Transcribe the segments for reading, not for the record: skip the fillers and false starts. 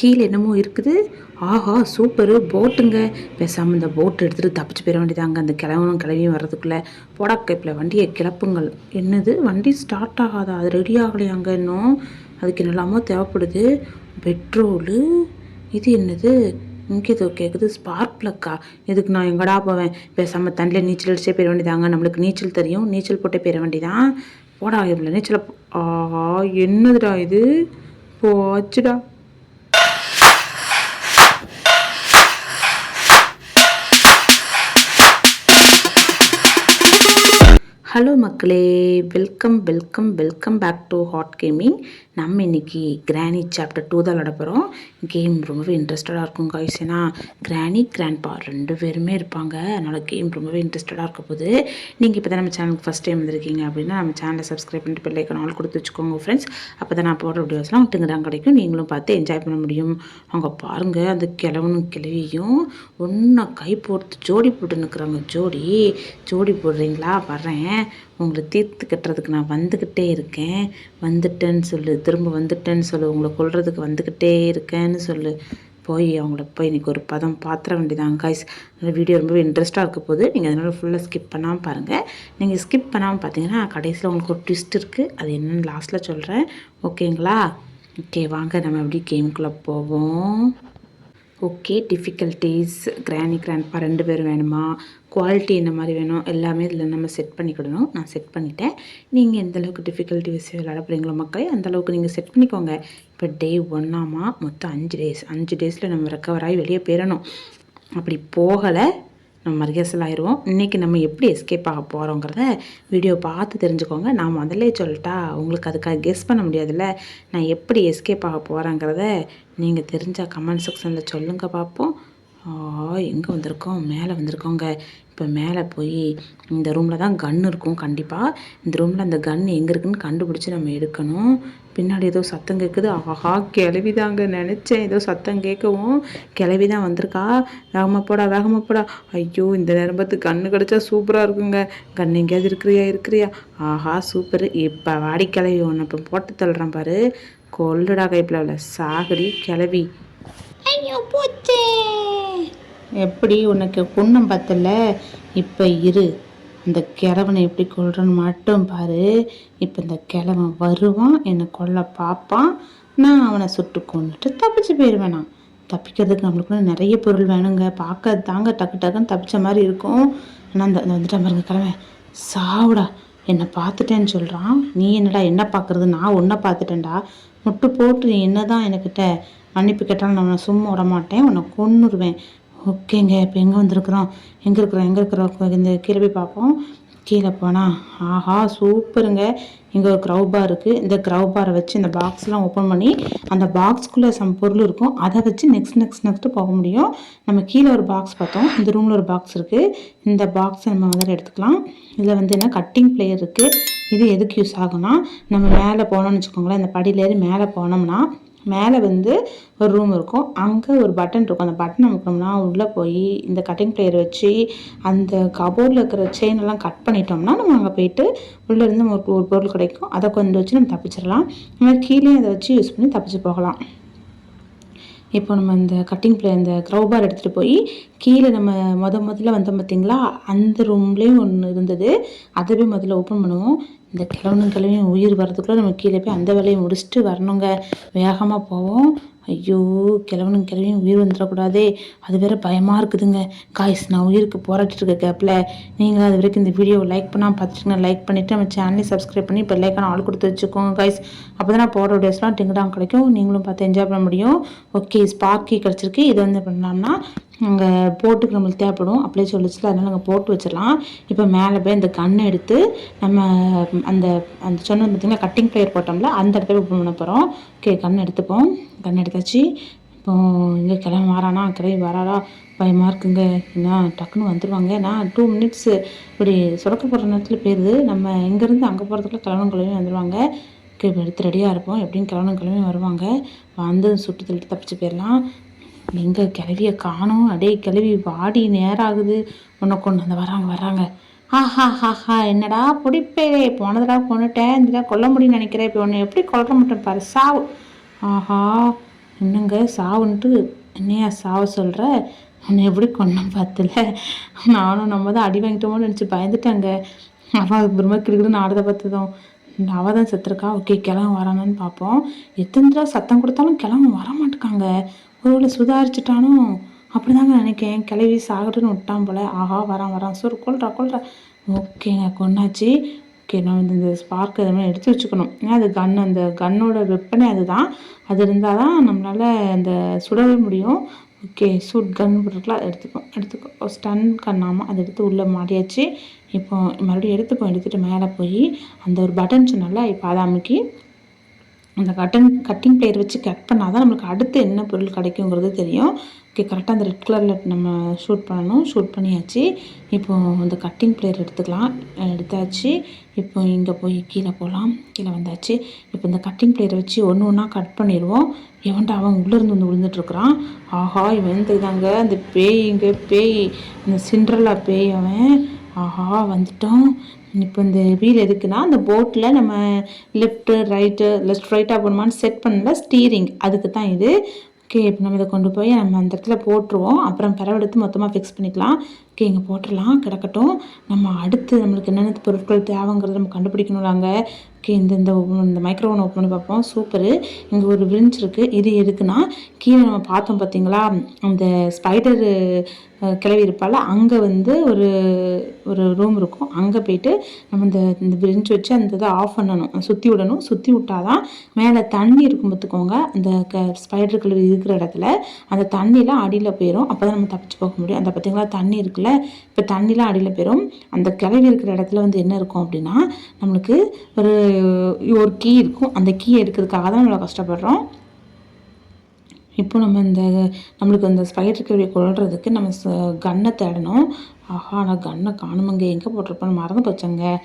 கீழே என்னமோ இருக்குது. ஆஹா சூப்பரு போட்டுங்க. பேசாமல் இந்த போட்டு எடுத்துகிட்டு தப்பிச்சு போயிட வேண்டியதாங்க. அந்த கிளவியும் வர்றதுக்குள்ளே போடாக்கைப்பில் வண்டியை கிளப்புங்கள். என்னது வண்டி ஸ்டார்ட் ஆகாதா? அது ரெடி ஆகலையாங்க இன்னும். அதுக்கு என்னெல்லாமோ தேவைப்படுது. பெட்ரோலு. இது என்னது இங்கே ஏதோ கேட்குது. ஸ்பார்க் ப்ளக்கா? இதுக்கு நான் எங்கடா போவேன்? பேசாமல் தண்ணியில் நீச்சல் அடிச்சே போயிட வேண்டியதாங்க. நம்மளுக்கு நீச்சல் தெரியும், நீச்சல் போட்டே போயிட வேண்டியதான். போடா இவ்வளோ நீச்சல். ஆஹா என்னதுடா இது? போச்சுடா. ஹலோ மக்களே, welcome welcome welcome back to Hot gaming. நம்ம இன்றைக்கி கிராணி சாப்டர் 2 தான் விளாட போகிறோம். கேம் ரொம்பவே இன்ட்ரெஸ்டடாக இருக்கும் காய்ஸ். ஏன்னா கிராணி கிராண்ட்பா 2 பேருமே இருப்பாங்க. அதனால் கேம் ரொம்பவே இன்ட்ரெஸ்டடாக இருக்க போகுது. நீங்கள் இப்போ தான் நம்ம சேனலுக்கு ஃபஸ்ட் டைம் வந்திருக்கீங்க அப்படின்னா நம்ம சேனலை சப்ஸ்கிரைப் பண்ணிட்டு பெல் ஐக்கான் ஆல் கொடுத்து வச்சுக்கோங்க ஃப்ரெண்ட்ஸ். அப்போ தான் நான் போடுற வீடியோஸ்லாம் தான் கிடைக்கும். நீங்களும் பார்த்து என்ஜாய் பண்ண முடியும். அவங்க பாருங்கள், அந்த கிழவியும் ஒன்றா கை போட்டு ஜோடி போட்டு நிற்கிறாங்க. ஜோடி போடுறீங்களா? வர்றேன், உங்களை தீர்த்து கட்டுறதுக்கு நான் வந்துக்கிட்டே இருக்கேன். வந்துட்டேன்னு சொல்லு, திரும்ப வந்துட்டேன்னு சொல்லு, உங்களை கொல்றதுக்கு வந்துக்கிட்டே இருக்கேன்னு சொல்லு. போய் அவங்கள போய் இன்றைக்கி ஒரு பதம் பாத்திர வேண்டியதாங்க காய்ஸ். அந்த வீடியோ ரொம்பவே இன்ட்ரெஸ்ட்டாக இருக்க போது. நீங்கள் அதனால் ஃபுல்லாக ஸ்கிப் பண்ணாமல் பாருங்கள். நீங்கள் ஸ்கிப் பண்ணாமல் பார்த்தீங்கன்னா கடைசியில் உங்களுக்கு ஒரு ட்விஸ்ட் இருக்குது. அது என்னென்னு லாஸ்ட்டில் சொல்கிறேன். ஓகேங்களா? ஓகே வாங்க நம்ம எப்படி கேமுக்குள்ளே போவோம். ஓகே, டிஃபிகல்ட்டிஸ் கிராணி கிராண்ட்பா 2 பேரும் வேணுமா? குவாலிட்டி என்ன மாதிரி வேணும்? எல்லாமே இதில் நம்ம செட் பண்ணிக்கிடணும். நான் செட் பண்ணிட்டேன். நீங்கள் எந்தளவுக்கு டிஃபிகல்ட்டி வச்சு விளையாட போகிறீங்களோ மக்களே அந்தளவுக்கு நீங்கள் செட் பண்ணிக்கோங்க. இப்போ டே 1 மொத்தம் 5 டேஸில் நம்ம ரெக்கவர் ஆகி வெளியே போயிடணும். அப்படி போகலை நம்ம ரிஹர்சல் ஆயிடுவோம். இன்றைக்கி நம்ம எப்படி எஸ்கேப் ஆக போகிறோங்கிறத வீடியோ பார்த்து தெரிஞ்சுக்கோங்க. நான் முதல்ல சொல்லிட்டா உங்களுக்கு அதுக்காக கெஸ் பண்ண முடியாதுல்ல. நான் எப்படி எஸ்கேப் ஆக போகிறேங்கிறத நீங்கள் தெரிஞ்ச கமெண்ட் செக்ஷனில் சொல்லுங்கள் பார்ப்போம். எங்கே வந்திருக்கோம்? மேலே வந்திருக்கோங்க. இப்போ மேலே போய் இந்த ரூமில் தான் கன் இருக்கும் கண்டிப்பாக. இந்த ரூமில் அந்த கன் எங்கே இருக்குதுன்னு கண்டுபிடிச்சி நம்ம எடுக்கணும். பின்னாடி ஏதோ சத்தம் கேட்குது. ஆஹா கிளவி தாங்க நினச்சேன். ஏதோ சத்தம் கேட்கவும் கிளவி தான் வந்திருக்கா. வேகமாக போடா. ஐயோ இந்த நேரம்பத்து கன்று கிடச்சா சூப்பராக இருக்குங்க. கன் எங்கேயாவது இருக்கிறியா? ஆஹா சூப்பரு. இப்போ வாடி கிளவி ஒன்று இப்போ போட்டு தள்ளுறேன் பாரு. கொல்லுடா கைப்பில் உள்ள சாகடி கிளவி. ஐயோ போச்சே. எப்படி உனக்கு புண்ணம் பத்தல? இப்போ இரு, இந்த கிழவனை எப்படி கொல்றன்னு மட்டும் பாரு. இப்போ இந்த கிழவன் வருவான், என்னை கொல்ல பார்ப்பான். நான் அவனை சுட்டு கொண்டுட்டு தப்பிச்சு போயிடுவேன். நான் தப்பிக்கிறதுக்கு நம்மளுக்குள்ள நிறைய பொருள் வேணுங்க. பார்க்க தாங்க டக்குன்னு தப்பிச்ச மாதிரி இருக்கும். ஆனால் அந்த வந்துட்டான் பாருங்க கிழவன். சாவுடா, என்னை பார்த்துட்டேன்னு சொல்கிறான். நீ என்னடா என்ன பார்க்குறது? நான் உன்னை பார்த்துட்டேன்டா. முட்டு போட்டு நீ என்ன தான் என்கிட்ட மன்னிப்பு கேட்டாலும் நான் சும்மா விட மாட்டேன், உன்னை கொன்னுருவேன். ஓகேங்க, இப்போ எங்கே வந்திருக்கிறோம்? எங்கே இருக்கிறோம்? இந்த கீழே போய் பார்ப்போம். கீழே போனால் ஆஹா சூப்பருங்க. இங்கே ஒரு க்ரௌபார் இருக்குது. இந்த க்ரௌபாரை வச்சு இந்த பாக்ஸ்லாம் ஓப்பன் பண்ணி அந்த பாக்ஸ்க்குள்ளே சம் பொருள் இருக்கும். அதை வச்சு நெக்ஸ்ட்டு போக முடியும். நம்ம கீழே ஒரு பாக்ஸ் பார்த்தோம். இந்த ரூமில் ஒரு பாக்ஸ் இருக்குது. இந்த பாக்ஸை நம்ம வந்து எடுத்துக்கலாம். இதில் வந்து என்ன கட்டிங் பிளேயர் இருக்குது. இது எதுக்கு யூஸ் ஆகும்னா, நம்ம மேலே போனோம்னு வச்சுக்கோங்களேன். இந்த படியிலேறி மேலே போனோம்னா மேலே வந்து ஒரு ரூம் இருக்கும். அங்கே ஒரு பட்டன் இருக்கும். அந்த பட்டன் அமுக்கணும்னா உள்ளே போய் இந்த கட்டிங் பிளேயர் வச்சு அந்த கபோர்டில் இருக்கிற செயின் எல்லாம் கட் பண்ணிட்டோம்னா நம்ம அங்கே போயிட்டு உள்ளேருந்து ஒரு பொருள் கிடைக்கும். அதை கொண்டு வச்சு நம்ம தப்பிச்சிடலாம். நம்ம கீழே அதை வச்சு யூஸ் பண்ணி தப்பிச்சு போகலாம். இப்போ நம்ம இந்த கட்டிங் பிளே இந்த க்ரௌபார் எடுத்துகிட்டு போய் கீழே நம்ம முதல்ல வந்தோம் பார்த்திங்களா, அந்த ரூம்லேயும் ஒன்று இருந்தது. அதை போய் முதல்ல ஓப்பன் பண்ணுவோம். இந்த கிழவியும் உயிர் வர்றதுக்குள்ளே நம்ம கீழே போய் அந்த வேலையை முடிச்சுட்டு வரணுங்க. வேகமாக போவோம். ஐயோ கிழவியும் உயிர் வந்துடக்கூடாதே, அது வேறு பயமாக இருக்குதுங்க. காய்ஸ், நான் உயிருக்கு போராட்டிட்டு இருக்க கேப்பில் நீங்கள் அது வரைக்கும் இந்த வீடியோவை லைக் பண்ணால் பார்த்துட்டுங்க. லைக் பண்ணிவிட்டு நம்ம சேனலையும் சப்ஸ்கிரைப் பண்ணி இப்போ லைக்கான ஆள் கொடுத்து வச்சுக்கோங்க காய்ஸ். அப்போ தான் நான் போடுற வீடியோஸ்லாம் டிங்டாங் கிடைக்கும். நீங்களும் பார்த்து என்ஜாய் பண்ண முடியும். ஓகே, ஸ்பார்க்கி கிடச்சிருக்கு. இது வந்து பண்ணலாம்னா அங்கே போட்டுக்கு நம்மளுக்கு தேவைப்படும் அப்படியே சொல்லிச்சுல, அதனால் நாங்கள் போட்டு வச்சிடலாம். இப்போ மேலே போய் இந்த கண்ணை எடுத்து நம்ம அந்த அந்த சொன்னது பார்த்திங்கன்னா கட்டிங் பிளேயர் போட்டோம்ல, அந்த இடத்துல ஓப்பன் பண்ண போகிறோம். ஓகே, கண் எடுத்தாச்சு. இப்போ இங்கே கிளம்பி வராடா, பயமாக இருக்குங்க. ஏன்னா டக்குன்னு வந்துடுவாங்க. நான் 2 மினிட்ஸ் இப்படி சுரக்க போகிற நேரத்தில் போயிடுது. நம்ம இங்கேருந்து அங்கே போகிறதுக்குள்ள கிளம்பி வந்துடுவாங்க. ஓகே, இப்போ எடுத்து ரெடியாக இருப்போம். எப்படியும் கிளம்பி வருவாங்க. வந்து சுட்டு தள்ளிட்டு தப்பிச்சு போயிடலாம். எங்கே கிளவியை காணோம்? அடே கிளவி வாடி நேரம் ஆகுது. உன்னை கொண்டு வந்து வராங்க. ஹா என்னடா பிடிப்பே, போனதடா கொண்டுட்டேன், இந்த கொல்ல முடியும்னு நினைக்கிறேன். இப்போ உன்னை எப்படி கொல்ல மாட்டேன் பாரு, சாவு. ஆஹா என்னங்க சாவுன்ட்டு என்னையா சாவ சொல்கிற, உன்னை எப்படி கொண்டேன் பார்த்துல. நானும் நம்ம தான் அடி வாங்கிட்டோமோன்னு நினச்சி பயந்துட்டாங்க. அவன் அப்புறமா கிடுக்கிடுன்னு ஆடுறத பார்த்ததும் அவள் தான் செத்துருக்கா. ஓகே கிளம்பு வரானான்னு பார்ப்போம். எத்தனை தடவை சத்தம் கொடுத்தாலும் கிளம்பு வர மாட்டேக்காங்க. ஒருவேளை சுதாரிச்சுட்டானோ அப்படிதாங்க நினைக்கேன். கிளவி சாகட்டுன்னு விட்டான் போல. ஆஹா வரான் சோறு கொள்றா. ஓகேங்க கொண்டாச்சு. ஓகே நம்ம இந்த ஸ்பார்க் எதுவுமே எடுத்து வச்சுக்கணும். ஏன்னா அது அந்த கன்னோட வெப்பனே அதுதான். அது இருந்தால் தான் நம்மளால் அந்த சுடவே முடியும். ஓகே சூட் கன் போட்டுருக்கலாம். எடுத்துக்கோ ஸ்டன் கண்ணாமல் அதை எடுத்து உள்ளே மாட்டியாச்சு. இப்போ மறுபடியும் எடுத்துகிட்டு மேலே போய் அந்த ஒரு பட்டன் சொன்னால இப்போ அதை அமுக்கி அந்த கட்டிங் பிளேயர் வச்சு கட் பண்ணால் தான் நம்மளுக்கு அடுத்து என்ன பொருள் கிடைக்குங்கிறது தெரியும். ஓகே கரெக்டாக அந்த ரெட் கலரில் நம்ம ஷூட் பண்ணியாச்சு. இப்போது அந்த கட்டிங் பிளேயர் எடுத்தாச்சு. இப்போ இங்கே போய் கீழே போகலாம். கீழே வந்தாச்சு. இப்போ இந்த கட்டிங் பிளேயரை வச்சு ஒன்று ஒன்றா கட் பண்ணிடுவோம். எவன்டா அவன் உள்ளேருந்து வந்து விழுந்துட்டுருக்குறான். ஆஹா இவன் தெரியுதாங்க அந்த பேய் இந்த சிண்ட்ரலா பேய் அவன். ஆஹா வந்துட்டோம். இப்போ இந்த வீல் எதுக்குன்னா அந்த போட்டில் நம்ம லெஃப்ட் ரைட்டாக போகணுமான்னு செட் பண்ணல ஸ்டீரிங், அதுக்கு தான் இது. ஓகே இப்போ நம்ம இதை கொண்டு போய் நம்ம அந்த இடத்துல போட்டுருவோம். அப்புறம் பிறவெடுத்து மொத்தமாக ஃபிக்ஸ் பண்ணிக்கலாம். ஓகே இங்கே போட்டுடலாம் கிடக்கட்டும். நம்ம அடுத்து நம்மளுக்கு என்னென்ன பொருட்கள் தேவைங்கிறத நம்ம கண்டுபிடிக்கணும்லாங்க. ஓகே இந்த மைக்ரோவன் ஓப்பன் பண்ணி பார்ப்போம். சூப்பரு. இங்கே ஒரு விரிஞ்ச் இருக்குது. இது எதுக்குன்னா கீழே நம்ம பார்த்தோம் பார்த்தீங்களா அந்த ஸ்பைடரு கிளவி இருப்பால் அங்கே வந்து ஒரு ரூம் இருக்கும். அங்கே போயிட்டு நம்ம இந்த விரிஞ்ச் வச்சு அந்த இதை ஆஃப் பண்ணணும், சுற்றி விடணும். சுற்றி விட்டால் தான் மேலே தண்ணி இருக்கும் பார்த்துக்கோங்க. அந்த ஸ்பைடர் கிளவி இருக்கிற இடத்துல அந்த தண்ணிலாம் அடியில் போயிடும். அப்போ தான் நம்ம தப்பிச்சு போக முடியும். அந்த பார்த்தீங்களா தண்ணி இருக்குல்ல, இப்போ தண்ணிலாம் அடியில் போயிடும். அந்த கிளவி இருக்கிற இடத்துல வந்து என்ன இருக்கும் அப்படின்னா நம்மளுக்கு ஒரு கீ இருக்கும். அந்த கீ எடுக்கிறதுக்காக தான் நம்மளை கஷ்டப்படுறோம். இப்போ நம்ம நம்மளுக்கு அந்த ஸ்பைடர் கிளவியை கொள்றதுக்கு நம்ம கன்னை தேடணும். ஆஹா நான் கன்னை காணுமங்க, எங்கே போட்டிருப்பேன்னு மறந்து போச்சங்க.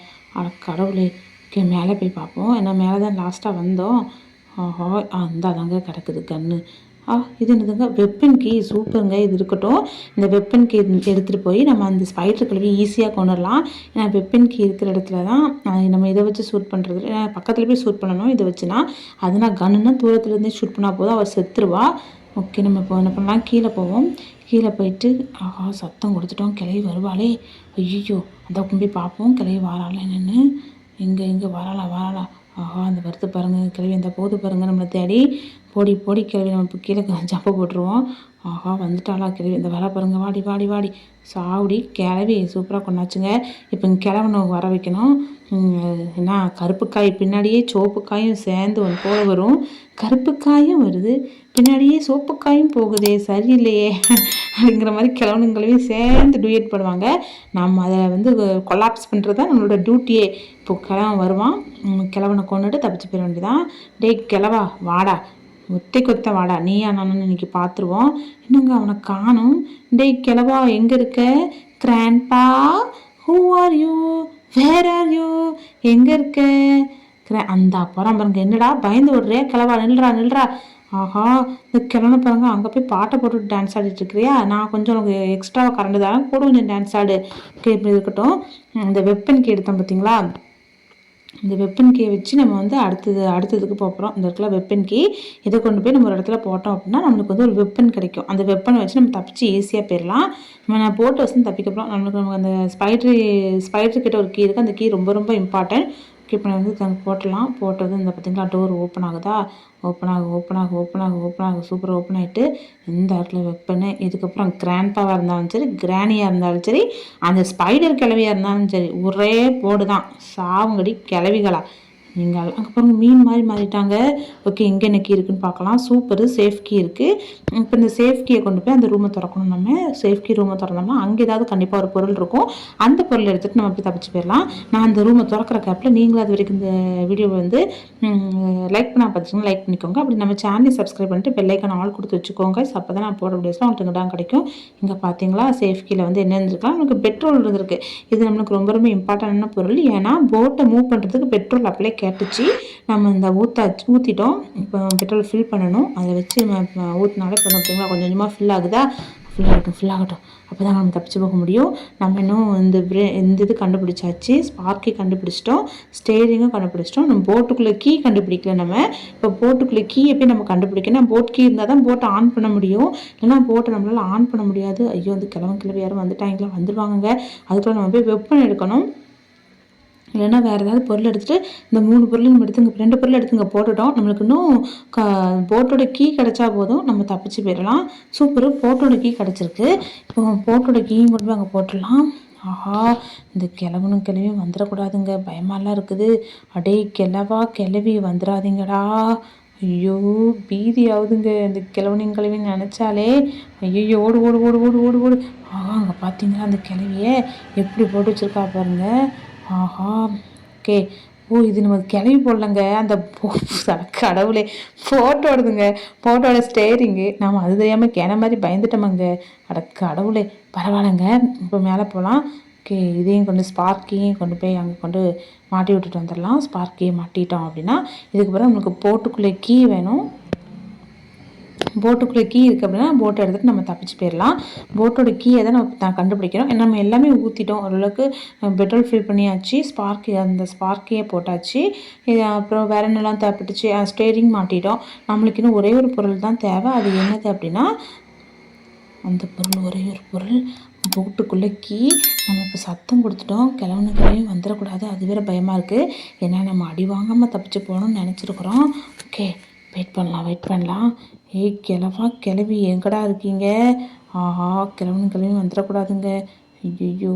கடவுளே. ஓகே மேலே போய் பார்ப்போம். ஏன்னா மேலே தான் லாஸ்ட்டாக வந்தோம். ஆஹா அந்தாதாங்க கிடக்குது கன்று. இது என்னதுங்க வெப்பன் கீ. சூப்பருங்க, இது இருக்கட்டும். இந்த வெப்பன் கீ எடுத்துகிட்டு போய் நம்ம அந்த ஸ்பைடர் கிளவி ஈஸியாக கொண்டுடலாம். ஏன்னா வெப்பன் கீ இருக்கிற இடத்துல தான் நம்ம இதை வச்சு ஷூட் பண்ணுறது. பக்கத்தில் போய் ஷூட் பண்ணணும் இதை வச்சுனா. அதனால் கன்னுன்னா தூரத்துலேருந்தே ஷூட் பண்ணால் போதும், அவள் செத்துருவா. ஓகே நம்ம இப்போ என்ன பண்ணலாம், கீழே போவோம். கீழே போயிட்டு ஆஹா சத்தம் கொடுத்துட்டோம், கிளவி வருவாளே. ஐயோ அந்த போய் பார்ப்போம் கிளவி வாராளா என்னென்னு. எங்கே வராளா. ஆஹா அந்த வருது பாருங்கள் கிளவி, அந்த போது பாருங்கள் நம்மளை தேடி. போடி கிளவி நம்ம இப்போ கீழே ஜப்பை போட்டுருவோம். ஆஹா வந்துட்டாளா கிளவி, இந்த வர பாருங்க. வாடி சாவுடி கிளவி. சூப்பராக கொண்டாச்சுங்க. இப்போ இங்கே கிளவனை வர வைக்கணும். ஏன்னா கருப்பு காய் பின்னாடியே சோப்பு காயும் சேர்ந்து ஒன்று போல வரும். கருப்பு காயும் வருது, பின்னாடியே சோப்பு காயும் போகுதே, சரியில்லையே அப்படிங்கிற மாதிரி கிழவனுங்களையும் சேர்ந்து டூயட் பண்ணுவாங்க. நம்ம அதை வந்து கொலாப்ஸ் பண்ணுறது தான் நம்மளோட டியூட்டியே. இப்போ கிழவன் வருவான், கிழவனை கொண்டுட்டு தப்பிச்சு போயிட வேண்டியதான். டேய் கிழவா வாடா, கொத்த வாடா, நீயா நானும் இன்னைக்கு பார்த்துருவோம். என்னங்க அவனை காணும். டேய் கிழவா எங்கே இருக்க? Grandpa who are you, where are you, எங்கே இருக்க? அந்த அப்புறம் பாருங்க, என்னடா பயந்து விடுறே கிழவா, நில்றா. ஆஹா இந்த கிழமை பாருங்க, அங்கே போய் பாட்டை போட்டு டான்ஸ் ஆடிட்டு இருக்கிறியா? நான் கொஞ்சம் உனக்கு எக்ஸ்ட்ராவாக கரண்டு தரேன், கூட கொஞ்சம் டான்ஸ் ஆடு. ஓகே இப்படி இருக்கட்டும். இந்த வெப்பன் கீ எடுத்தோம் பார்த்தீங்களா, இந்த வெப்பன் கீயை வச்சு நம்ம வந்து அடுத்ததுக்கு போகிறோம். இந்த இடத்துல வெப்பன் கீ இதை கொண்டு போய் நம்ம ஒரு இடத்துல போட்டோம் அப்படின்னா நம்மளுக்கு வந்து ஒரு வெப்பன் கிடைக்கும். அந்த வெப்பனை வச்சு நம்ம தப்பிச்சு ஈஸியாக போயிடலாம். நான் போட்டு வச்சு தப்பிக்கப்போம். நமக்கு அந்த ஸ்பைடர் கிட்ட ஒரு கீ இருக்குது. அந்த கீ ரொம்ப ரொம்ப இம்பார்ட்டன்ட். இப்போ நான் வந்து போட்டலாம். போட்டது இந்த பார்த்திங்களா டோர் ஓப்பன் ஆகுதா, ஓப்பன் ஆகும். சூப்பராக ஓப்பன் ஆகிட்டு இந்த இடத்துல வெப்பனு. இதுக்கப்புறம் கிராண்ட்பாவாக இருந்தாலும் சரி, கிராணியாக இருந்தாலும் சரி, அந்த ஸ்பைடர் கிளவியாக இருந்தாலும் சரி, ஒரே போர்டு தான். சாவுங்கடி கிளவிகளா நீங்கள். அங்கே பாருங்க மீன் மாதிரி மாறிட்டாங்க. ஓகே இங்கே என்ன கீ இருக்குன்னு பார்க்கலாம். சூப்பரு, சேஃப் கீ இருக்குது. இப்போ இந்த சேஃப் கீயை கொண்டு போய் அந்த ரூமை திறக்கணும். நம்ம சேஃப் கீ ரூமை திறந்தோம்னா அங்கே ஏதாவது கண்டிப்பாக ஒரு பொருள் இருக்கும். அந்த பொருளை எடுத்துகிட்டு நம்ம அப்படி தப்பிச்சு போயிடலாம். நான் அந்த ரூமை திறக்கிற கேப்பில் நீங்களும் அது வரைக்கும் இந்த வீடியோவை வந்து லைக் பண்ணால் பார்த்துச்சிங்கன்னா லைக் பண்ணிக்கோங்க. அப்படி நம்ம சேனலை சப்ஸ்கிரைப் பண்ணிட்டு பெல்லைக்கான ஆள் கொடுத்து வச்சுக்கோங்க. அப்போ தான் நான் போட வீடியோஸ்லாம் உங்களுக்கு தான் கிடைக்கும். இங்கே பார்த்தீங்களா சேஃப் கீயில் வந்து என்ன இருந்திருக்கலாம், நமக்கு பெட்ரோல் இருந்திருக்கு. இது நம்மளுக்கு ரொம்ப ரொம்ப இம்பார்ட்டண்டான பொருள். ஏன்னா போட்டை மூவ் பண்ணுறதுக்கு பெட்ரோல் அப்ளை கேட்டுச்சு. நம்ம இந்த ஊற்றிட்டோம். இப்போ பெட்ரோல் ஃபில் பண்ணணும். அதை வச்சு நம்ம ஊற்றினாலே இப்போ பார்த்தீங்களா கொஞ்சம் கொஞ்சமாக ஃபில் ஃபுல்லாகட்டும். அப்போ தான் நம்ம தப்பிச்சு போக முடியும். நம்ம இன்னும் இந்த இது கண்டுபிடிச்சாச்சு, ஸ்பார்க்கி கண்டுபிடிச்சிட்டோம், ஸ்டேரிங்கும் கண்டுபிடிச்சிட்டோம். நம்ம போட்டுக்குள்ளே கீ கண்டுபிடிக்கல. நம்ம இப்போ போட்டுக்குள்ளே கீ எப்படி நம்ம கண்டுபிடிக்கணும்? போட் கீ இருந்தால் தான் போட்டை ஆன் பண்ண முடியும், இல்லைன்னா போட்டை நம்மளால் ஆன் பண்ண முடியாது. ஐயோ, அந்த கிளம்பி யாரும் வந்துட்டாங்களா? வந்துடுவாங்க. அதுக்குள்ளே நம்ம போய் வெப்பன் எடுக்கணும், இல்லைன்னா வேறு ஏதாவது பொருள் எடுத்துகிட்டு இந்த 3 பொருள் நம்ம எடுத்துங்க, 2 பொருள் எடுத்துங்க போட்டுட்டோம். நம்மளுக்கு இன்னும் போட்டோட கீ கிடச்சா போதும், நம்ம தப்பிச்சு போயிடலாம். சூப்பர், போட்டோட கீ கிடச்சிருக்கு. இப்போ போட்டோட கீயும் கொண்டு போய் அங்கே போட்டுடலாம். ஆஹா, இந்த கிளவியும் வந்துடக்கூடாதுங்க, பயமாலாம் இருக்குது. அடே கிளவி வந்துடாதீங்கடா. ஐயோ, பீதி ஆகுதுங்க இந்த கிழவின்னு நினச்சாலே. ஐயோ, ஓடு ஓடு ஓடு ஓடு ஓடு ஓடு. ஆஹா, அங்கே பார்த்தீங்களா அந்த கிளவியை எப்படி போட்டு வச்சுருக்கா பாருங்க. ஆஹா, ஓகே. ஓ, இது நம்ம கிளவி போடலங்க, அந்த கடவுளே ஃபோட்டோ எடுதுங்க, ஃபோட்டோட ஸ்டேரிங்கு. நாம் அது தெரியாமல் மாதிரி பயந்துட்டோமாங்க. கடவுளே, பரவாயில்லைங்க. இப்போ மேலே போகலாம். ஓகே, இதையும் ஸ்பார்க்கையும் கொண்டு போய் அங்கே கொண்டு மாட்டி விட்டுட்டு வந்துடலாம். ஸ்பார்க்கையை மாட்டிட்டோம் அப்படின்னா இதுக்கப்புறம் நம்மளுக்கு போட்டுக்குள்ளே கீ வேணும். போட்டுக்குள்ளே கீ இருக்குது அப்படின்னா போட்டை எடுத்துகிட்டு நம்ம தப்பிச்சு போயிடலாம். போட்டோட கீயை தான் நம்ம கண்டுபிடிக்கிறோம். நம்ம எல்லாமே ஊற்றிட்டோம், ஓரளவுக்கு பெட்ரோல் ஃபில் பண்ணியாச்சு, அந்த ஸ்பார்க்கையே போட்டாச்சு. இது அப்புறம் வேறு என்னெல்லாம் தேவைப்பட்டுச்சு? ஸ்டேரிங் மாட்டிட்டோம். நம்மளுக்கு இன்னும் ஒரே ஒரு பொருள் தான் தேவை. அது என்னது அப்படின்னா அந்த பொருள், ஒரே ஒரு பொருள், போட்டுக்குள்ளே கீ. நம்ம இப்போ சத்தம் கொடுத்துட்டோம், கிளவியும் வந்துடக்கூடாது. அது வேறு பயமாக இருக்குது, ஏன்னா நம்ம அடி வாங்காமல் தப்பிச்சு போகணும்னு நினச்சிருக்குறோம். ஓகே, வெயிட் பண்ணலாம். ஏய் கிளவி எங்கடா இருக்கீங்க? ஆஹா, கிளவியும் வந்துடக்கூடாதுங்க. ஐயோ,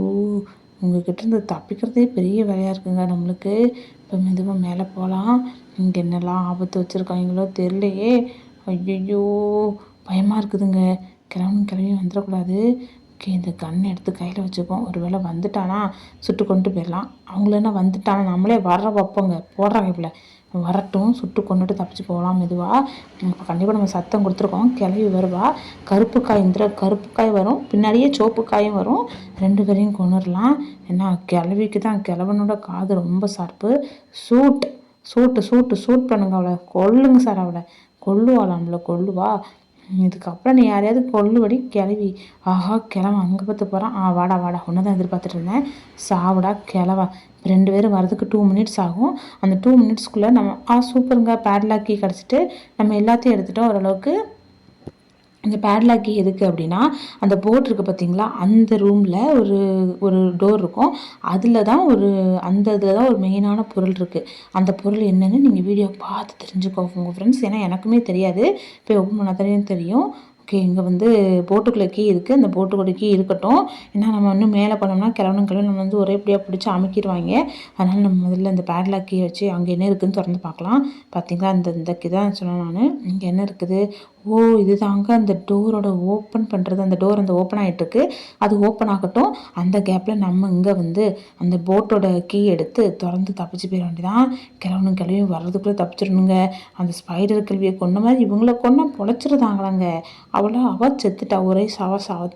உங்ககிட்ட இருந்து தப்பிக்கிறதே பெரிய வேலையாக இருக்குங்க நம்மளுக்கு. இப்போ மெதுவாக மேலே போகலாம். இங்கே என்னெல்லாம் ஆபத்து வச்சுருக்காங்களோ தெரியலையே. ஐயோ, பயமாக இருக்குதுங்க. கிளவியும் வந்துடக்கூடாது. ஓகே, இந்த கண்ணை எடுத்து கையில் வச்சுப்போம். ஒரு வேளை வந்துட்டானா சுட்டு கொண்டு போயிடலாம். அவங்கள வந்துட்டானா நம்மளே வர வைப்போங்க, போடுறாங்க இப்பல வரட்டும், சுட்டு கொண்டுட்டு தப்பிச்சு போகலாம் மெதுவாக. இப்போ கண்டிப்பாக நம்ம சத்தம் கொடுத்துருக்கோம், கிளவி வருவா. கருப்பு காய் வரும், பின்னாடியே சோப்பு காயும் வரும். 2 பேரையும் கொண்டுடலாம். ஏன்னா கிளவிக்கு தான், கிழவனோட காது ரொம்ப ஷார்ப்பு. சூட் பண்ணுங்க அவளை, கொல்லுங்க சார் அவளை. நம்மளை கொல்லுவா. இதுக்கப்புறம் நீ யாரையாவது கொல்லுபடி கிளவி. ஆஹா, கிழவன் அங்கே பார்த்து போகிறான். வாடா ஒன்று தான் எதிர்பார்த்துட்டு இருந்தேன். சாவுடா கிழவா. 2 பேரும் வரதுக்கு 2 மினிட்ஸ் ஆகும். அந்த 2 மினிட்ஸ்க்குள்ளே நம்ம சூப்பருங்க, பேட்லாக்கி கிடச்சிட்டு நம்ம எல்லாத்தையும் எடுத்துகிட்டோம் ஓரளவுக்கு. இந்த பேட்லாக்கி எதுக்கு அப்படின்னா, அந்த போட் இருக்குது பார்த்தீங்களா, அந்த ரூமில் ஒரு டோர் இருக்கும். அதில் தான் இதில் தான் ஒரு மெயினான பொருள் இருக்குது. அந்த பொருள் என்னென்னு நீங்கள் வீடியோ பார்த்து தெரிஞ்சுக்கோங்க ஃப்ரெண்ட்ஸ். ஏன்னா எனக்குமே தெரியாது, இப்போ ஓப்பன் பண்ண தெரியும். ஓகே, இங்கே போட்டுக்குள்ளே கீ இருக்குது. அந்த போட்டுக்குள்ளே கீ இருக்கட்டும். ஏன்னா நம்ம இன்னும் மேலே பண்ணோம்னா கிளம்பி நம்ம ஒரே இப்படியாக பிடிச்சி அமைக்கிடுவாங்க. அதனால் நம்ம முதல்ல இந்த பேட்லாக் கீ வச்சு அங்கே என்ன இருக்குதுன்னு திறந்து பார்க்கலாம். பார்த்தீங்களா, இந்த கீ தான் சொன்னேன் நான். இங்கே என்ன இருக்குது? ஓ, இது தாங்க அந்த டோரோட ஓப்பன் பண்ணுறது. அந்த டோர் ஓப்பன் ஆகிட்டுருக்கு, அது ஓப்பன் ஆகட்டும். அந்த கேப்பில் நம்ம இங்கே அந்த போட்டோட கீ எடுத்து திறந்து தப்பிச்சு போயிட வேண்டியதான். கிளவியும் வர்றதுக்குள்ளே தப்பிச்சிடணுங்க. அந்த ஸ்பைடர் கிளவியை கொண்ட மாதிரி இவங்கள கொண்டா பொழைச்சிருந்தாங்களாங்க. அவள் செத்துட்டா, ஒரே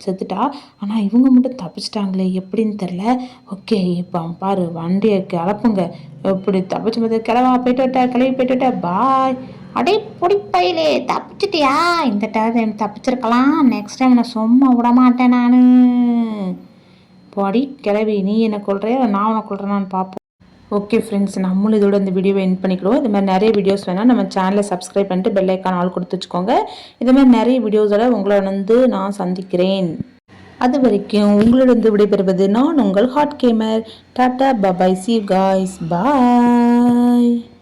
செத்துட்டா. ஆனால் இவங்க மட்டும் தப்பிச்சிட்டாங்களே, எப்படின்னு தெரில. ஓகே, இப்போ பாரு, வண்டியை கிளப்புங்க. எப்படி தப்பிச்சு பார்த்து கிளவி போயிட்டு பாய். அடே பொடிப்பையிலே, தப்பிச்சிட்டியா? இந்த டைம் தப்பிச்சிருக்கலாம், நெக்ஸ்ட் டைம் நான் சும்மா விட மாட்டேன் நான். போடி கிளவி, நீ என்ன கொள்றியா நான் உன்னை கொள்றேன்னு பார்ப்போம். ஓகே ஃப்ரெண்ட்ஸ், நம்மளும் இதோட இந்த வீடியோவை எண்ட் பண்ணிக்கிறோம். இது மாதிரி நிறைய வீடியோஸ் வேணால் நம்ம சேனலை சப்ஸ்கிரைப் பண்ணிட்டு பெல் ஐக்கான் ஆல் கொடுத்து வச்சுக்கோங்க. இது மாதிரி நிறைய வீடியோஸோட உங்களோட நான் சந்திக்கிறேன். அது வரைக்கும் உங்களிடம் விடைபெறுவது நான் உங்கள் ஹாட் கேமர். டாட்டா, bye bye, see you guys, bye.